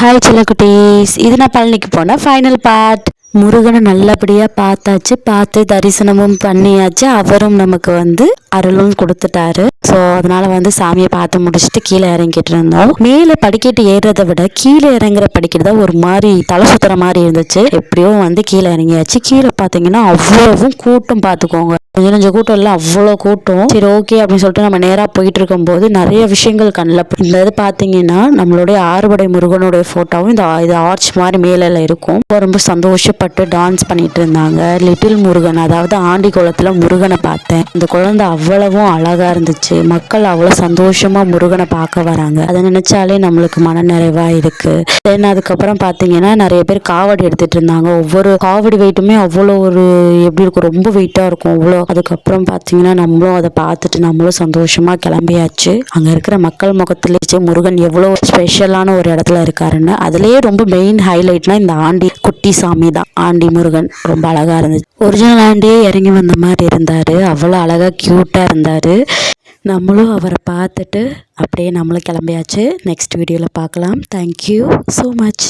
Hi சில குட்டீஸ், இது நான் பழனிக்கு போன ஃபைனல் பார்ட். முருகனை நல்லபடியாக பார்த்தாச்சு, பார்த்து தரிசனமும் பண்ணியாச்சு. அவரும் நமக்கு அருளும் கொடுத்துட்டாரு. ஸோ அதனால சாமியை பார்த்து முடிச்சுட்டு கீழே இறங்கிட்டு இருந்தோம். மேலே படிக்கட்டு ஏறுறதை விட கீழே இறங்குற படிக்கட்டு தான் ஒரு மாதிரி தலை சுத்துற மாதிரி இருந்துச்சு. எப்படியோ கீழே இறங்கியாச்சு. கீழே பார்த்தீங்கன்னா அவ்வளவும் கூட்டம், பார்த்துக்கோங்க. கொஞ்சம் கூட்டம் இல்லை, அவ்வளோ கூட்டம். சரி ஓகே அப்படின்னு சொல்லிட்டு நம்ம நேராக போயிட்டு இருக்கும்போது நிறைய விஷயங்கள் கண்ணில் இந்த இது பார்த்தீங்கன்னா நம்மளுடைய ஆறுபடை முருகனுடைய ஃபோட்டோவும் இது ஆர்ச் மாதிரி மேலே இருக்கும். ரொம்ப சந்தோஷப்பட்டு டான்ஸ் பண்ணிட்டு இருந்தாங்க. லிட்டில் முருகன், அதாவது ஆண்டி குளத்தில் முருகனை பார்த்தேன். இந்த குழந்தை அவ்வளவும் அழகா இருந்துச்சு. மக்கள் அவ்வளோ சந்தோஷமா முருகனை பார்க்க வராங்க. அதை நினைச்சாலே நம்மளுக்கு மன நிறைவா இருக்கு. தென் அதுக்கப்புறம் பார்த்தீங்கன்னா நிறைய பேர் காவடி எடுத்துட்டு இருந்தாங்க. ஒவ்வொரு காவடி வெயிட்டுமே அவ்வளோ ஒரு எப்படி இருக்கும், ரொம்ப வெயிட்டாக இருக்கும் அவ்வளோ. அதுக்கப்புறம் பார்த்தீங்கன்னா நம்மளும் அதை பார்த்துட்டு நம்மளும் சந்தோஷமா கிளம்பியாச்சு. அங்கே இருக்கிற மக்கள் முகத்திலேயே முருகன் எவ்வளோ ஸ்பெஷலான ஒரு இடத்துல இருக்காருன்னு. அதுலேயே ரொம்ப மெயின் ஹைலைட்னா இந்த ஆண்டி குட்டி சாமி தான். ஆண்டி முருகன் ரொம்ப அழகா இருந்துச்சு. ஒரிஜினல் ஆண்டியே இறங்கி வந்த மாதிரி இருந்தாரு. அவ்வளோ அழகா க்யூட்டாக இருந்தாரு. நம்மளும் அவரை பார்த்துட்டு அப்படியே நம்மளும் கிளம்பியாச்சு. நெக்ஸ்ட் வீடியோவில் பார்க்கலாம். Thank you so much.